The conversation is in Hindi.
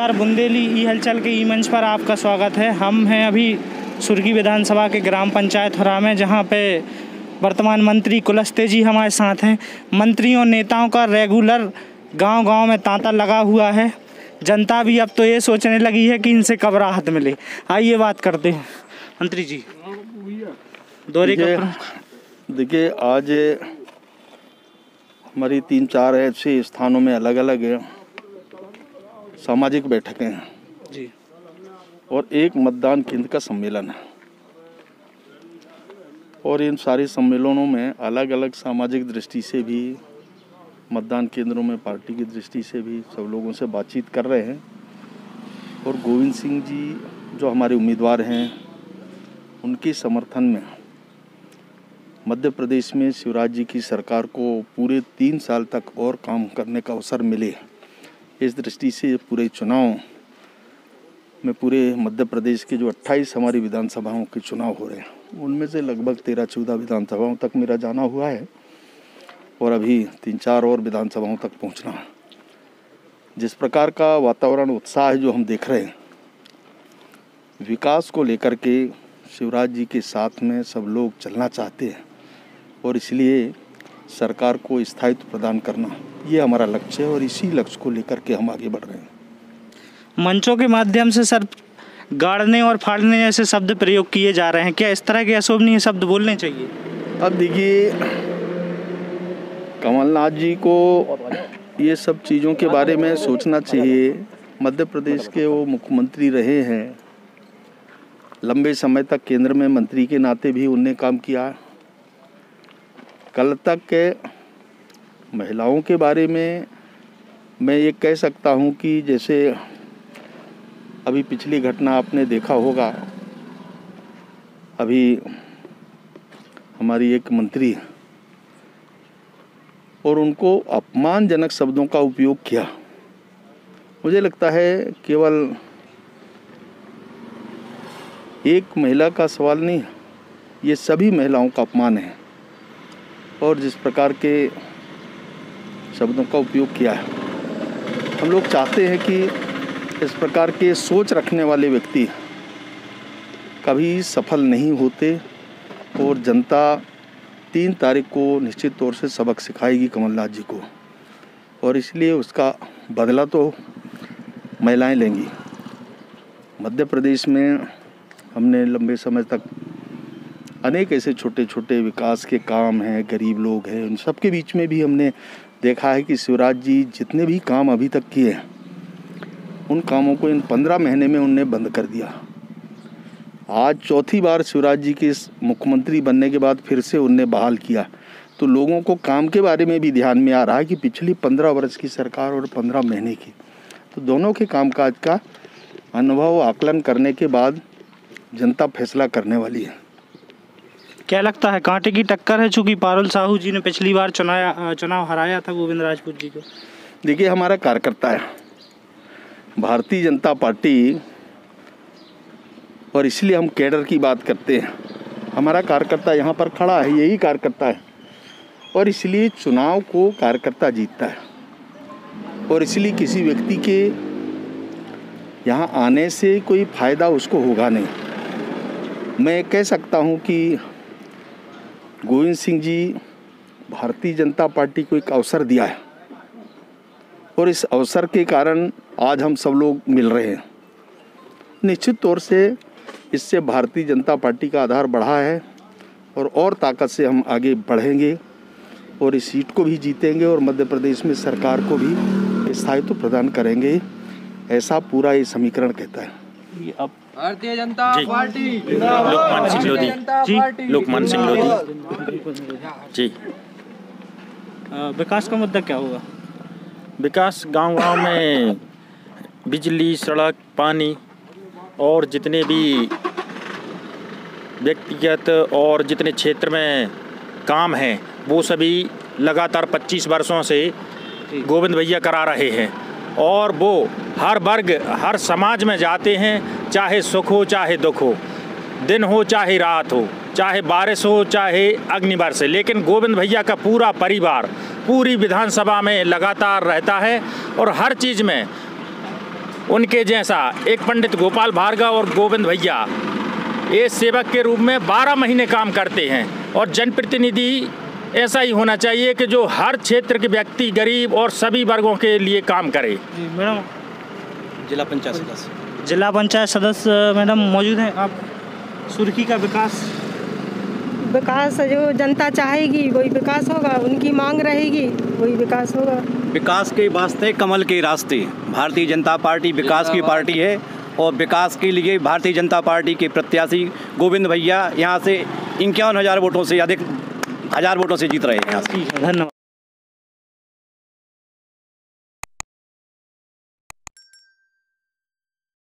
नमस्कार, बुंदेली ई हलचल के ई मंच पर आपका स्वागत है। हम हैं अभी सुरगी विधानसभा के ग्राम पंचायत हुरा में, जहां पे वर्तमान मंत्री कुलस्ते जी हमारे साथ हैं। मंत्रियों नेताओं का रेगुलर गांव-गांव में तांता लगा हुआ है। जनता भी अब तो ये सोचने लगी है कि इनसे कब राहत मिले। आइए बात करते हैं। मंत्री जी, दौरे का देखिए, आज हमारी 3-4 ऐसे स्थानों में अलग अलग सामाजिक बैठकें हैं जी, और एक मतदान केंद्र का सम्मेलन है। और इन सारे सम्मेलनों में अलग अलग सामाजिक दृष्टि से भी, मतदान केंद्रों में पार्टी की दृष्टि से भी सब लोगों से बातचीत कर रहे हैं। और गोविंद सिंह जी जो हमारे उम्मीदवार हैं, उनके समर्थन में मध्य प्रदेश में शिवराज जी की सरकार को पूरे 3 साल तक और काम करने का अवसर मिले, इस दृष्टि से पूरे चुनाव में पूरे मध्य प्रदेश के जो 28 हमारी विधानसभाओं के चुनाव हो रहे हैं, उनमें से लगभग 13-14 विधानसभाओं तक मेरा जाना हुआ है और अभी 3-4 और विधानसभाओं तक पहुंचना है। जिस प्रकार का वातावरण, उत्साह जो हम देख रहे हैं, विकास को लेकर के शिवराज जी के साथ में सब लोग चलना चाहते हैं और इसलिए सरकार को स्थायित्व प्रदान करना, ये हमारा लक्ष्य है और इसी लक्ष्य को लेकर के हम आगे बढ़ रहे हैं। मंचों के माध्यम से सर गाड़ने और फाड़ने जैसे शब्द प्रयोग किए जा रहे हैं, क्या इस तरह के अशोभनीय शब्द बोलने चाहिए? अब देखिए, कमलनाथ जी को ये सब चीज़ों के बारे में सोचना चाहिए। मध्य प्रदेश के वो मुख्यमंत्री रहे हैं, लंबे समय तक केंद्र में मंत्री के नाते भी उनने काम किया। कल तक के महिलाओं के बारे में मैं ये कह सकता हूँ कि जैसे अभी पिछली घटना आपने देखा होगा, अभी हमारी एक मंत्री है और उनको अपमानजनक शब्दों का उपयोग किया। मुझे लगता है केवल एक महिला का सवाल नहीं, ये सभी महिलाओं का अपमान है। और जिस प्रकार के शब्दों का उपयोग किया है, हम लोग चाहते हैं कि इस प्रकार के सोच रखने वाले व्यक्ति कभी सफल नहीं होते और जनता 3 तारीख को निश्चित तौर से सबक सिखाएगी कमलनाथ जी को, और इसलिए उसका बदला तो महिलाएं लेंगी। मध्य प्रदेश में हमने लंबे समय तक अनेक ऐसे छोटे छोटे विकास के काम हैं, गरीब लोग हैं, उन सब के बीच में भी हमने देखा है कि शिवराज जी जितने भी काम अभी तक किए हैं, उन कामों को इन 15 महीने में उनने बंद कर दिया। आज चौथी बार शिवराज जी के मुख्यमंत्री बनने के बाद फिर से उनने बहाल किया, तो लोगों को काम के बारे में भी ध्यान में आ रहा है कि पिछली 15 वर्ष की सरकार और 15 महीने की, तो दोनों के कामकाज का अनुभव आकलन करने के बाद जनता फैसला करने वाली है। क्या लगता है कांटे की टक्कर है, चूँकि पारुल साहू जी ने पिछली बार चुनाव हराया था गोविंद राजपूत जी को? देखिए, हमारा कार्यकर्ता है भारतीय जनता पार्टी, और इसलिए हम कैडर की बात करते हैं। हमारा कार्यकर्ता यहाँ पर खड़ा है, यही कार्यकर्ता है, और इसलिए चुनाव को कार्यकर्ता जीतता है। और इसलिए किसी व्यक्ति के यहाँ आने से कोई फायदा उसको होगा नहीं। मैं कह सकता हूँ कि गोविंद सिंह जी भारतीय जनता पार्टी को एक अवसर दिया है और इस अवसर के कारण आज हम सब लोग मिल रहे हैं। निश्चित तौर से इससे भारतीय जनता पार्टी का आधार बढ़ा है और ताकत से हम आगे बढ़ेंगे और इस सीट को भी जीतेंगे और मध्य प्रदेश में सरकार को भी स्थायित्व प्रदान करेंगे, ऐसा पूरा ये समीकरण कहता है। अब भारतीय जनता पार्टी, लोकमान सिंह लोधी जी, लोकमान सिंह लोधी जी। विकास का मुद्दा क्या होगा? विकास गांव-गांव में बिजली, सड़क, पानी और जितने भी व्यक्तिगत और जितने क्षेत्र में काम हैं, वो सभी लगातार 25 वर्षों से गोविंद भैया करा रहे हैं और वो हर वर्ग, हर समाज में जाते हैं, चाहे सुख हो चाहे दुख हो, दिन हो चाहे रात हो, चाहे बारिश हो चाहे अग्निवर्ष, लेकिन गोविंद भैया का पूरा परिवार पूरी विधानसभा में लगातार रहता है और हर चीज़ में उनके जैसा एक पंडित गोपाल भार्गव और गोविंद भैया ये सेवक के रूप में 12 महीने काम करते हैं। और जनप्रतिनिधि ऐसा ही होना चाहिए कि जो हर क्षेत्र के व्यक्ति, गरीब और सभी वर्गों के लिए काम करे। मैडम, जिला पंचायत सदस्य मैडम मौजूद हैं। आप सुर्खी का विकास जो जनता चाहेगी वही विकास होगा, उनकी मांग रहेगी वही विकास होगा। विकास के वास्ते कमल के रास्ते। भारतीय जनता पार्टी विकास की पार्टी है और विकास के लिए भारतीय जनता पार्टी के प्रत्याशी गोविंद भैया यहाँ से 51,000 वोटों से अधिक 1000 वोटों से जीत रहे हैं। धन्यवाद।